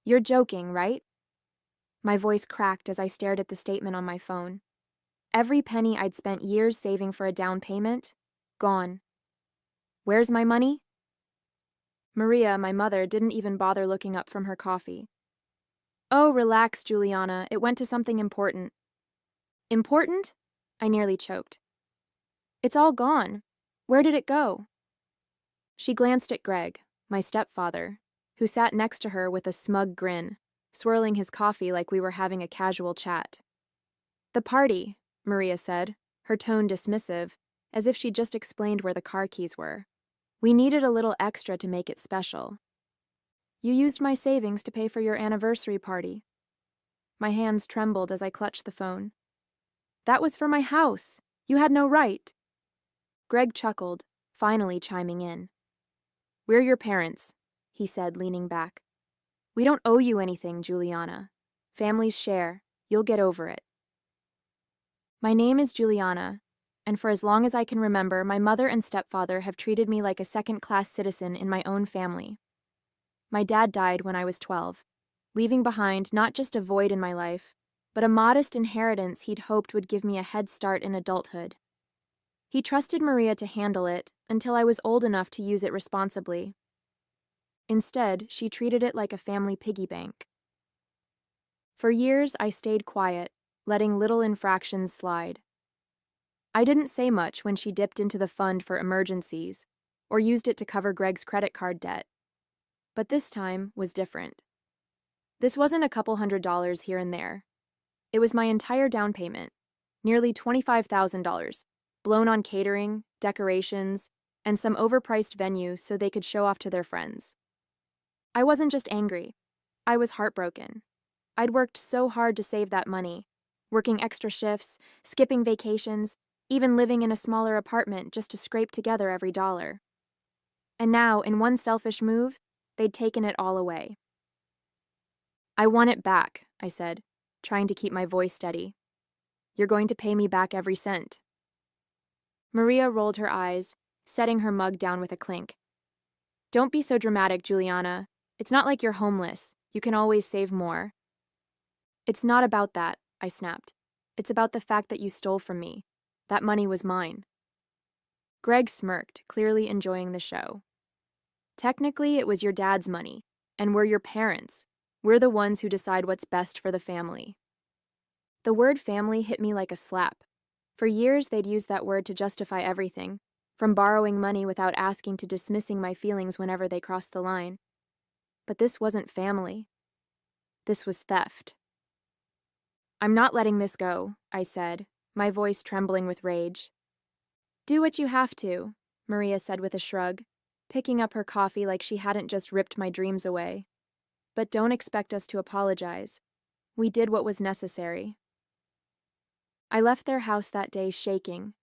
You're joking, right? My voice cracked as I stared at the statement on my phone. Every penny I'd spent years saving for a down payment, gone. Where's my money? Maria, my mother, didn't even bother looking up from her coffee. Oh, relax, Juliana. It went to something important. Important? I nearly choked. It's all gone. Where did it go? She glanced at Greg, my stepfather, who sat next to her with a smug grin, swirling his coffee like we were having a casual chat. The party, Maria said, her tone dismissive, as if she'd just explained where the car keys were. We needed a little extra to make it special. You used my savings to pay for your anniversary party. My hands trembled as I clutched the phone. That was for my house. You had no right. Greg chuckled, finally chiming in. We're your parents, he said, leaning back. We don't owe you anything, Juliana. Families share. You'll get over it. My name is Juliana, and for as long as I can remember, my mother and stepfather have treated me like a second-class citizen in my own family. My dad died when I was 12, leaving behind not just a void in my life, but a modest inheritance he'd hoped would give me a head start in adulthood. He trusted Maria to handle it until I was old enough to use it responsibly. Instead, she treated it like a family piggy bank. For years, I stayed quiet, letting little infractions slide. I didn't say much when she dipped into the fund for emergencies or used it to cover Greg's credit card debt. But this time was different. This wasn't a couple $100s here and there. It was my entire down payment, nearly $25,000, blown on catering, decorations, and some overpriced venues so they could show off to their friends. I wasn't just angry. I was heartbroken. I'd worked so hard to save that money, working extra shifts, skipping vacations, even living in a smaller apartment just to scrape together every dollar. And now, in one selfish move, they'd taken it all away. I want it back, I said, trying to keep my voice steady. You're going to pay me back every cent. Maria rolled her eyes, setting her mug down with a clink. Don't be so dramatic, Juliana. It's not like you're homeless. You can always save more. It's not about that, I snapped. It's about the fact that you stole from me. That money was mine. Greg smirked, clearly enjoying the show. Technically, it was your dad's money, and we're your parents. We're the ones who decide what's best for the family. The word family hit me like a slap. For years, they'd used that word to justify everything, from borrowing money without asking to dismissing my feelings whenever they crossed the line. But this wasn't family. This was theft. I'm not letting this go, I said, my voice trembling with rage. Do what you have to, Maria said with a shrug, picking up her coffee like she hadn't just ripped my dreams away. But don't expect us to apologize. We did what was necessary. I left their house that day shaking,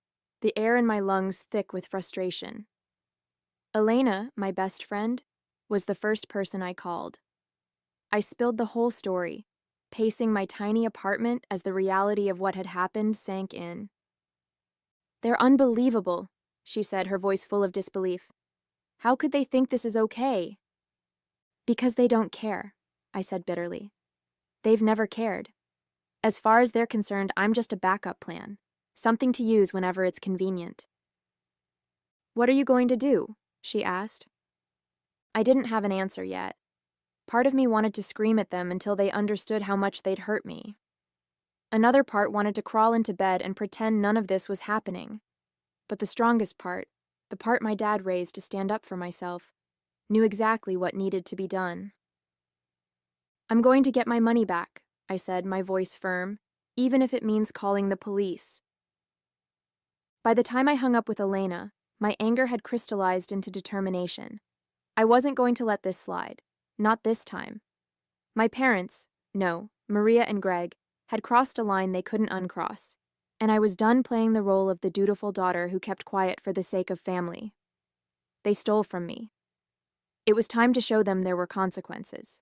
the air in my lungs thick with frustration. Elena, my best friend, was the first person I called. I spilled the whole story, pacing my tiny apartment as the reality of what had happened sank in. They're unbelievable, she said, her voice full of disbelief. How could they think this is okay? Because they don't care, I said bitterly. They've never cared. As far as they're concerned, I'm just a backup plan, something to use whenever it's convenient. What are you going to do? She asked. I didn't have an answer yet. Part of me wanted to scream at them until they understood how much they'd hurt me. Another part wanted to crawl into bed and pretend none of this was happening. But the strongest part, the part my dad raised to stand up for myself, knew exactly what needed to be done. I'm going to get my money back, I said, my voice firm, even if it means calling the police. By the time I hung up with Elena, my anger had crystallized into determination. I wasn't going to let this slide. Not this time. My parents, no, Maria and Greg, had crossed a line they couldn't uncross, and I was done playing the role of the dutiful daughter who kept quiet for the sake of family. They stole from me. It was time to show them there were consequences.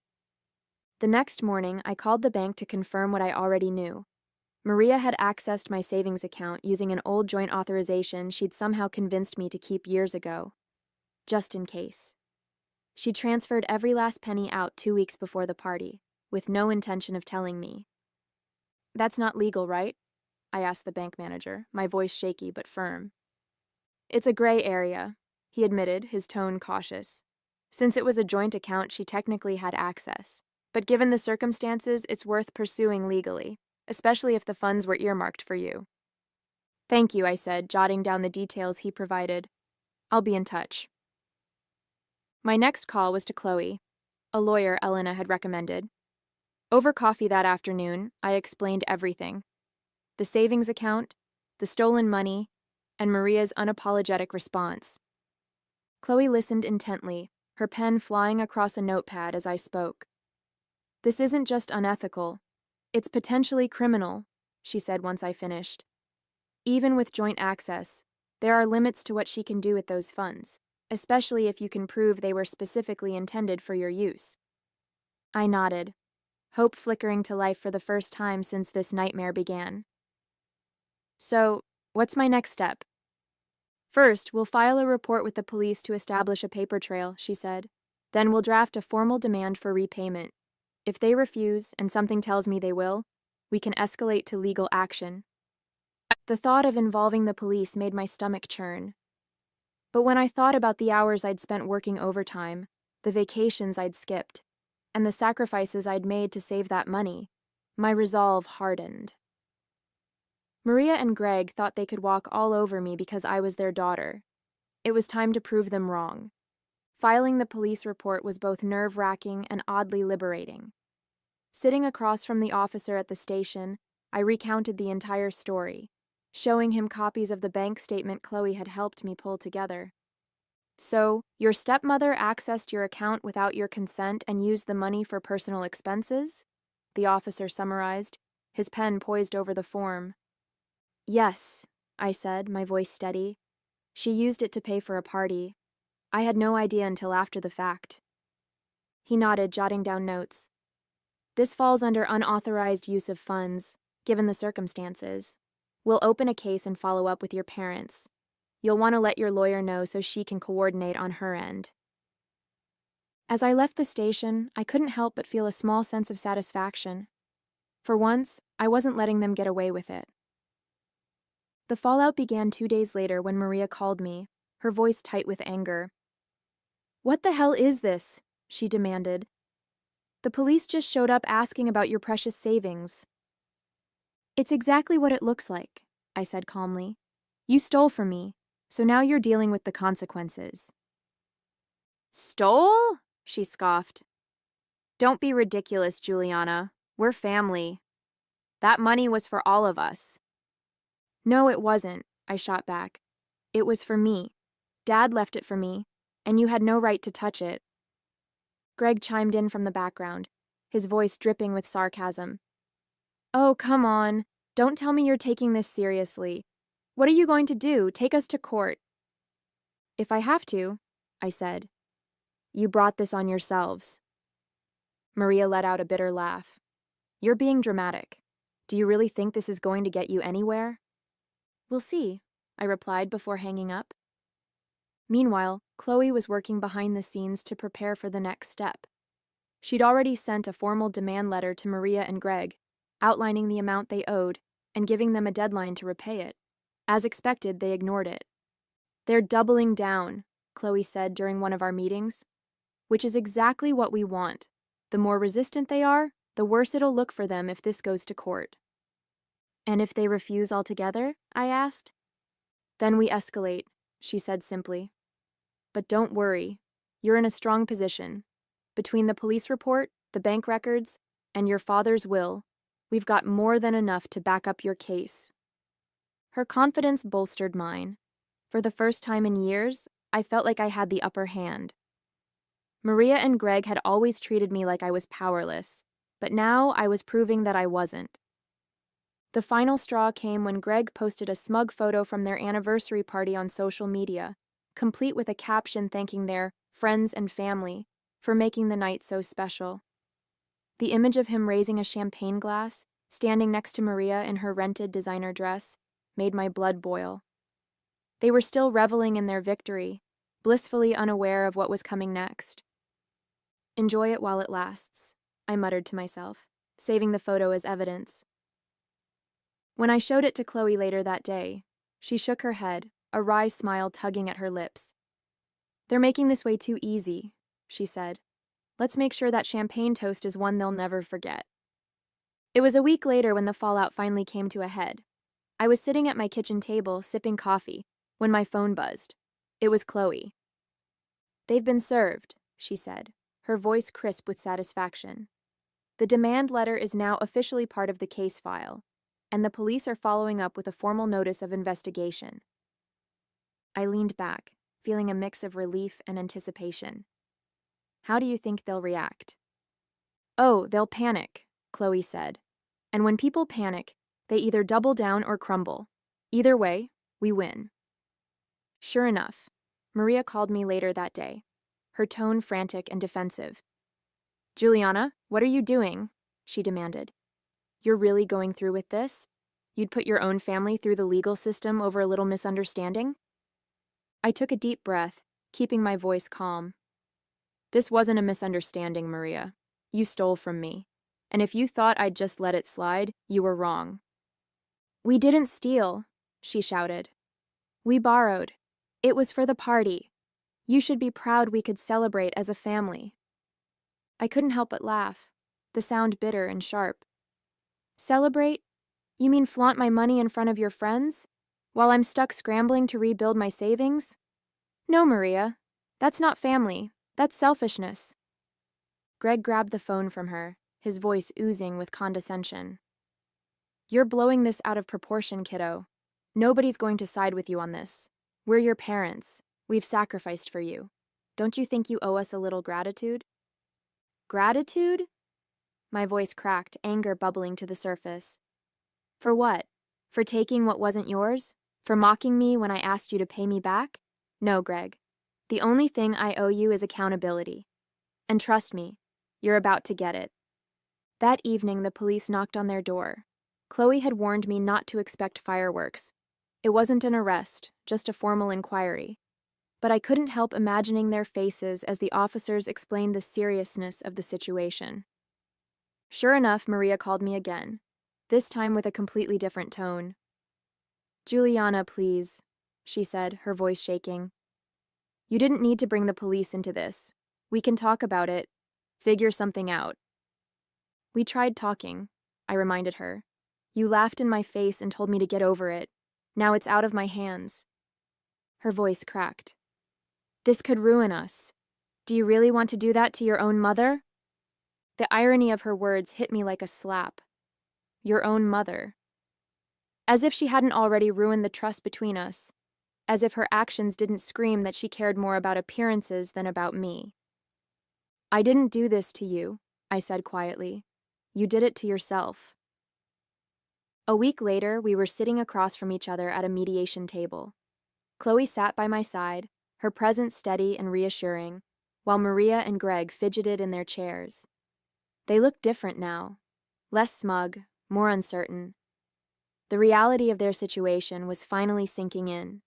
The next morning, I called the bank to confirm what I already knew. Maria had accessed my savings account using an old joint authorization she'd somehow convinced me to keep years ago. Just in case. She transferred every last penny out 2 weeks before the party, with no intention of telling me. "That's not legal, right?" I asked the bank manager, my voice shaky but firm. "It's a gray area," he admitted, his tone cautious. "Since it was a joint account, she technically had access. But given the circumstances, it's worth pursuing legally, especially if the funds were earmarked for you." "Thank you," I said, jotting down the details he provided. "I'll be in touch." My next call was to Chloe, a lawyer Elena had recommended. Over coffee that afternoon, I explained everything: the savings account, the stolen money, and Maria's unapologetic response. Chloe listened intently, her pen flying across a notepad as I spoke. "This isn't just unethical. It's potentially criminal," she said once I finished. "Even with joint access, there are limits to what she can do with those funds, especially if you can prove they were specifically intended for your use." I nodded, hope flickering to life for the first time since this nightmare began. "So, what's my next step?" "First, we'll file a report with the police to establish a paper trail," she said. "Then we'll draft a formal demand for repayment. If they refuse, and something tells me they will, we can escalate to legal action." The thought of involving the police made my stomach churn. But when I thought about the hours I'd spent working overtime, the vacations I'd skipped, and the sacrifices I'd made to save that money, my resolve hardened. Maria and Greg thought they could walk all over me because I was their daughter. It was time to prove them wrong. Filing the police report was both nerve-wracking and oddly liberating. Sitting across from the officer at the station, I recounted the entire story, showing him copies of the bank statement Chloe had helped me pull together. "So, your stepmother accessed your account without your consent and used the money for personal expenses?" the officer summarized, his pen poised over the form. "Yes," I said, my voice steady. "She used it to pay for a party. I had no idea until after the fact." He nodded, jotting down notes. "This falls under unauthorized use of funds, given the circumstances. We'll open a case and follow up with your parents. You'll want to let your lawyer know so she can coordinate on her end." As I left the station, I couldn't help but feel a small sense of satisfaction. For once, I wasn't letting them get away with it. The fallout began 2 days later when Maria called me, her voice tight with anger. "What the hell is this?" she demanded. "The police just showed up asking about your precious savings." "It's exactly what it looks like," I said calmly. "You stole from me, so now you're dealing with the consequences." "Stole?" she scoffed. "Don't be ridiculous, Juliana. We're family. That money was for all of us." "No, it wasn't," I shot back. "It was for me. Dad left it for me, and you had no right to touch it." Greg chimed in from the background, his voice dripping with sarcasm. "Oh, come on. Don't tell me you're taking this seriously. What are you going to do? Take us to court?" "If I have to," I said. "You brought this on yourselves." Maria let out a bitter laugh. "You're being dramatic. Do you really think this is going to get you anywhere?" "We'll see," I replied before hanging up. Meanwhile, Chloe was working behind the scenes to prepare for the next step. She'd already sent a formal demand letter to Maria and Greg, outlining the amount they owed and giving them a deadline to repay it. As expected, they ignored it. "They're doubling down," Chloe said during one of our meetings, "which is exactly what we want. The more resistant they are, the worse it'll look for them if this goes to court." "And if they refuse altogether?" I asked. "Then we escalate," she said simply. "But don't worry. You're in a strong position. Between the police report, the bank records, and your father's will, we've got more than enough to back up your case." Her confidence bolstered mine. For the first time in years, I felt like I had the upper hand. Maria and Greg had always treated me like I was powerless, but now I was proving that I wasn't. The final straw came when Greg posted a smug photo from their anniversary party on social media, complete with a caption thanking their friends and family for making the night so special. The image of him raising a champagne glass, standing next to Maria in her rented designer dress, made my blood boil. They were still reveling in their victory, blissfully unaware of what was coming next. Enjoy it while it lasts, I muttered to myself, saving the photo as evidence. When I showed it to Chloe later that day, she shook her head, a wry smile tugging at her lips. "They're making this way too easy," she said. "Let's make sure that champagne toast is one they'll never forget." It was a week later when the fallout finally came to a head. I was sitting at my kitchen table, sipping coffee, when my phone buzzed. It was Chloe. "They've been served," she said, her voice crisp with satisfaction. "The demand letter is now officially part of the case file, and the police are following up with a formal notice of investigation." I leaned back, feeling a mix of relief and anticipation. "How do you think they'll react?" "Oh, they'll panic," Chloe said. "And when people panic, they either double down or crumble. Either way, we win." Sure enough, Maria called me later that day, her tone frantic and defensive. "Juliana, what are you doing?" she demanded. "You're really going through with this? You'd put your own family through the legal system over a little misunderstanding?" I took a deep breath, keeping my voice calm. "This wasn't a misunderstanding, Maria. You stole from me. And if you thought I'd just let it slide, you were wrong." "We didn't steal," she shouted. "We borrowed. It was for the party. You should be proud we could celebrate as a family." I couldn't help but laugh, the sound bitter and sharp. "Celebrate? You mean flaunt my money in front of your friends, while I'm stuck scrambling to rebuild my savings? No, Maria. That's not family. That's selfishness." Greg grabbed the phone from her, his voice oozing with condescension. "You're blowing this out of proportion, kiddo. Nobody's going to side with you on this. We're your parents. We've sacrificed for you. Don't you think you owe us a little gratitude?" "Gratitude?" My voice cracked, anger bubbling to the surface. "For what? For taking what wasn't yours? For mocking me when I asked you to pay me back? No, Greg. The only thing I owe you is accountability. And trust me, you're about to get it." That evening, the police knocked on their door. Chloe had warned me not to expect fireworks. It wasn't an arrest, just a formal inquiry. But I couldn't help imagining their faces as the officers explained the seriousness of the situation. Sure enough, Maria called me again, this time with a completely different tone. "Juliana, please," she said, her voice shaking. "You didn't need to bring the police into this. We can talk about it, figure something out." "We tried talking," I reminded her. "You laughed in my face and told me to get over it. Now it's out of my hands." Her voice cracked. "This could ruin us. Do you really want to do that to your own mother?" The irony of her words hit me like a slap. Your own mother. As if she hadn't already ruined the trust between us. As if her actions didn't scream that she cared more about appearances than about me. "I didn't do this to you," I said quietly. "You did it to yourself." A week later, we were sitting across from each other at a mediation table. Chloe sat by my side, her presence steady and reassuring, while Maria and Greg fidgeted in their chairs. They looked different now, less smug, more uncertain. The reality of their situation was finally sinking in.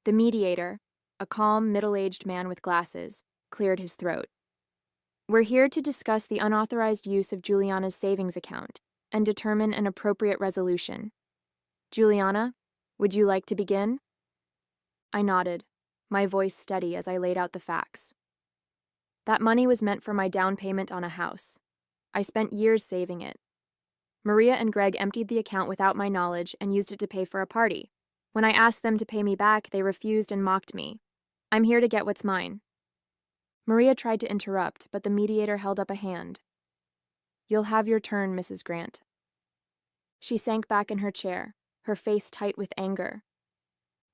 The mediator, a calm, middle-aged man with glasses, cleared his throat. "We're here to discuss the unauthorized use of Juliana's savings account and determine an appropriate resolution. Juliana, would you like to begin?" I nodded, my voice steady as I laid out the facts. That money was meant for my down payment on a house. I spent years saving it. Maria and Greg emptied the account without my knowledge and used it to pay for a party. When I asked them to pay me back, they refused and mocked me. "I'm here to get what's mine." Maria tried to interrupt, but the mediator held up a hand. "You'll have your turn, Mrs. Grant." She sank back in her chair, her face tight with anger.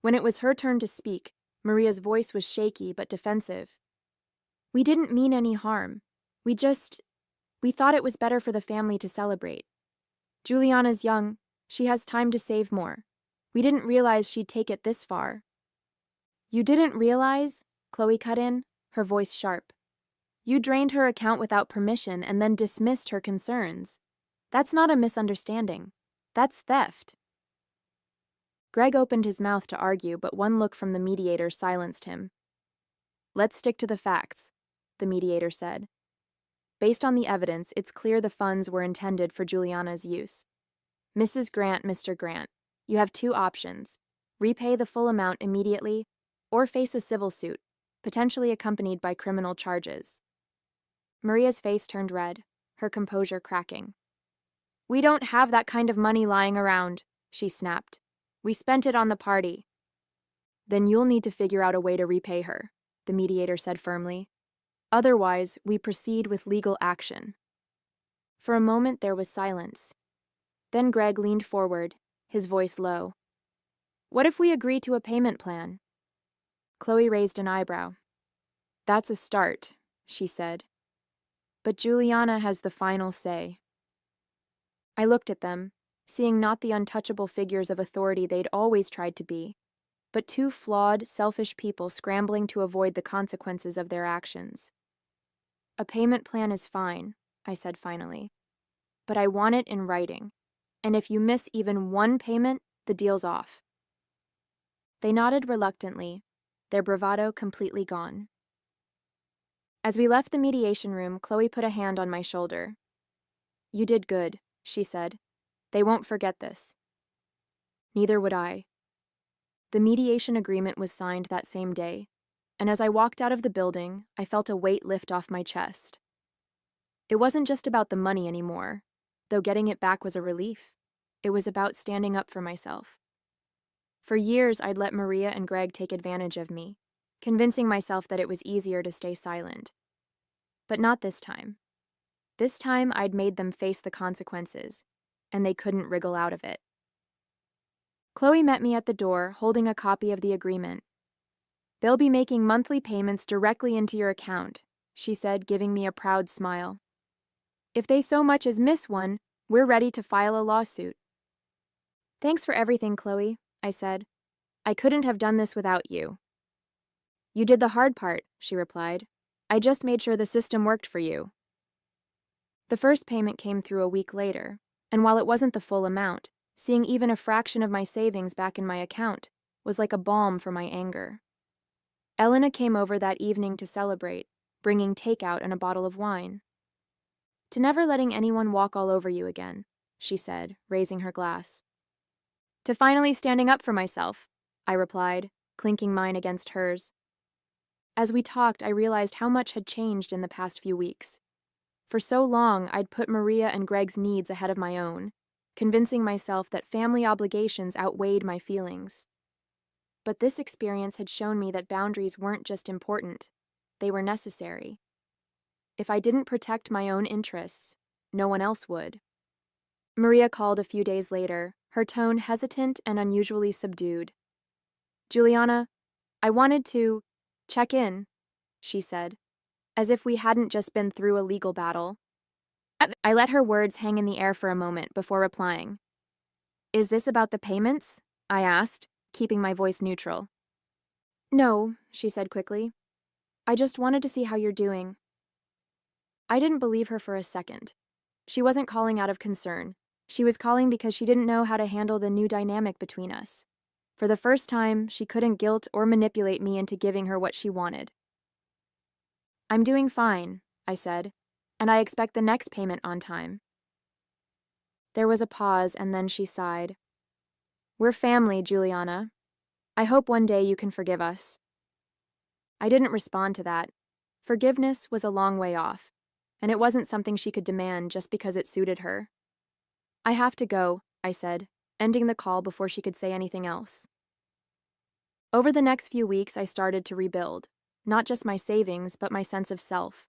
When it was her turn to speak, Maria's voice was shaky but defensive. "We didn't mean any harm. We thought it was better for the family to celebrate. Juliana's young. She has time to save more. We didn't realize she'd take it this far." "You didn't realize?" Chloe cut in, her voice sharp. "You drained her account without permission and then dismissed her concerns. That's not a misunderstanding. That's theft." Greg opened his mouth to argue, but one look from the mediator silenced him. "Let's stick to the facts," the mediator said, Based on the evidence, it's clear the funds were intended for Juliana's use. Mrs. Grant, Mr. Grant, you have two options. Repay the full amount immediately, or face a civil suit, potentially accompanied by criminal charges. Maria's face turned red, her composure cracking. We don't have that kind of money lying around, she snapped. We spent it on the party. Then you'll need to figure out a way to repay her, the mediator said firmly. Otherwise, we proceed with legal action. For a moment there was silence. Then Greg leaned forward, his voice low. What if we agree to a payment plan? Chloe raised an eyebrow. That's a start, she said. But Juliana has the final say. I looked at them, seeing not the untouchable figures of authority they'd always tried to be, but two flawed, selfish people scrambling to avoid the consequences of their actions. A payment plan is fine, I said finally. But I want it in writing, and if you miss even one payment, the deal's off. They nodded reluctantly, their bravado completely gone. As we left the mediation room, Chloe put a hand on my shoulder. You did good, she said. They won't forget this. Neither would I. The mediation agreement was signed that same day, and as I walked out of the building, I felt a weight lift off my chest. It wasn't just about the money anymore, though getting it back was a relief. It was about standing up for myself. For years, I'd let Maria and Greg take advantage of me, convincing myself that it was easier to stay silent. But not this time. This time, I'd made them face the consequences, and they couldn't wriggle out of it. Chloe met me at the door, holding a copy of the agreement. They'll be making monthly payments directly into your account, she said, giving me a proud smile. If they so much as miss one, we're ready to file a lawsuit. Thanks for everything, Chloe, I said. I couldn't have done this without you. You did the hard part, she replied. I just made sure the system worked for you. The first payment came through a week later, and while it wasn't the full amount, seeing even a fraction of my savings back in my account was like a balm for my anger. Elena came over that evening to celebrate, bringing takeout and a bottle of wine. To never letting anyone walk all over you again, she said, raising her glass. To finally standing up for myself, I replied, clinking mine against hers. As we talked, I realized how much had changed in the past few weeks. For so long, I'd put Maria and Greg's needs ahead of my own, convincing myself that family obligations outweighed my feelings. But this experience had shown me that boundaries weren't just important, they were necessary. If I didn't protect my own interests, no one else would. Maria called a few days later, her tone hesitant and unusually subdued. Juliana, I wanted to check in, she said, as if we hadn't just been through a legal battle. I let her words hang in the air for a moment before replying. Is this about the payments? I asked, keeping my voice neutral. No, she said quickly. I just wanted to see how you're doing. I didn't believe her for a second. She wasn't calling out of concern. She was calling because she didn't know how to handle the new dynamic between us. For the first time, she couldn't guilt or manipulate me into giving her what she wanted. I'm doing fine, I said, and I expect the next payment on time. There was a pause, and then she sighed. We're family, Juliana. I hope one day you can forgive us. I didn't respond to that. Forgiveness was a long way off, and it wasn't something she could demand just because it suited her. I have to go, I said, ending the call before she could say anything else. Over the next few weeks, I started to rebuild, not just my savings, but my sense of self.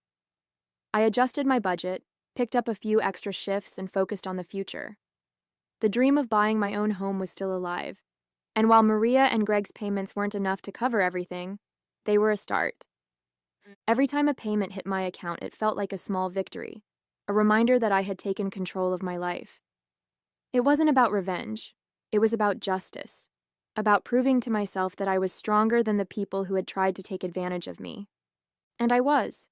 I adjusted my budget, picked up a few extra shifts, and focused on the future. The dream of buying my own home was still alive, and while Maria and Greg's payments weren't enough to cover everything, they were a start. Every time a payment hit my account, it felt like a small victory, a reminder that I had taken control of my life. It wasn't about revenge. It was about justice, about proving to myself that I was stronger than the people who had tried to take advantage of me. And I was.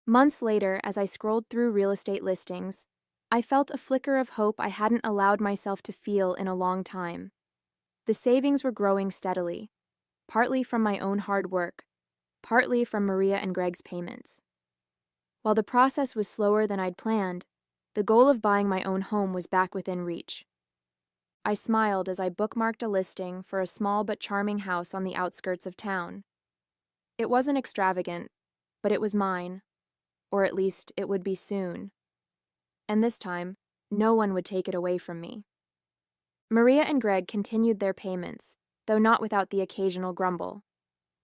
Months later, as I scrolled through real estate listings, I felt a flicker of hope I hadn't allowed myself to feel in a long time. The savings were growing steadily, partly from my own hard work, partly from Maria and Greg's payments. While the process was slower than I'd planned, the goal of buying my own home was back within reach. I smiled as I bookmarked a listing for a small but charming house on the outskirts of town. It wasn't extravagant, but it was mine, or at least it would be soon. And this time, no one would take it away from me. Maria and Greg continued their payments, though not without the occasional grumble.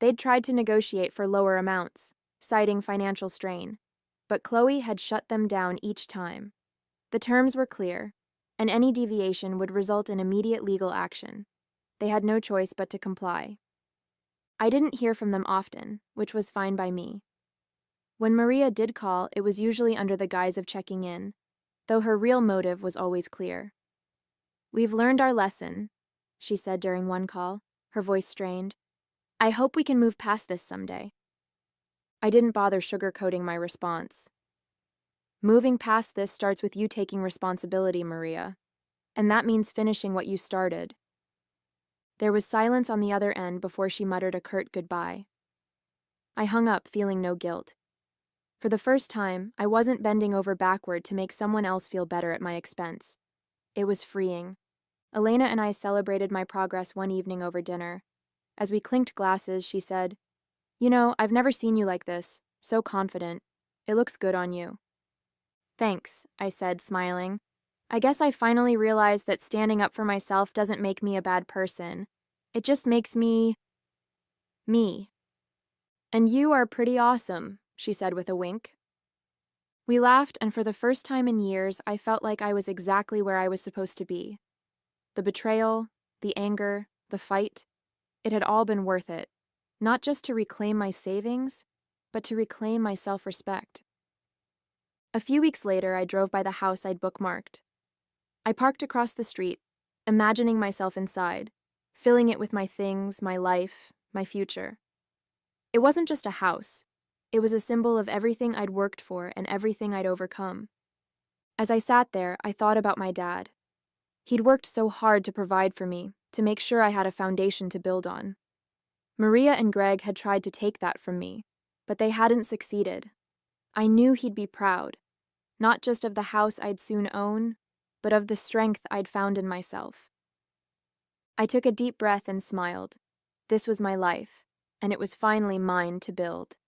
They'd tried to negotiate for lower amounts, citing financial strain, but Chloe had shut them down each time. The terms were clear, and any deviation would result in immediate legal action. They had no choice but to comply. I didn't hear from them often, which was fine by me. When Maria did call, it was usually under the guise of checking in, though her real motive was always clear. "We've learned our lesson," she said during one call, her voice strained. "I hope we can move past this someday." I didn't bother sugarcoating my response. "Moving past this starts with you taking responsibility, Maria. And that means finishing what you started." There was silence on the other end before she muttered a curt goodbye. I hung up, feeling no guilt. For the first time, I wasn't bending over backward to make someone else feel better at my expense. It was freeing. Elena and I celebrated my progress one evening over dinner. As we clinked glasses, she said, "You know, I've never seen you like this, so confident. It looks good on you." "Thanks," I said, smiling. "I guess I finally realized that standing up for myself doesn't make me a bad person. It just makes me... me." "And you are pretty awesome," she said with a wink. We laughed, and for the first time in years, I felt like I was exactly where I was supposed to be. The betrayal, the anger, the fight, it had all been worth it. Not just to reclaim my savings, but to reclaim my self-respect. A few weeks later, I drove by the house I'd bookmarked. I parked across the street, imagining myself inside, filling it with my things, my life, my future. It wasn't just a house. It was a symbol of everything I'd worked for and everything I'd overcome. As I sat there, I thought about my dad. He'd worked so hard to provide for me, to make sure I had a foundation to build on. Maria and Greg had tried to take that from me, but they hadn't succeeded. I knew he'd be proud, not just of the house I'd soon own, but of the strength I'd found in myself. I took a deep breath and smiled. This was my life, and it was finally mine to build.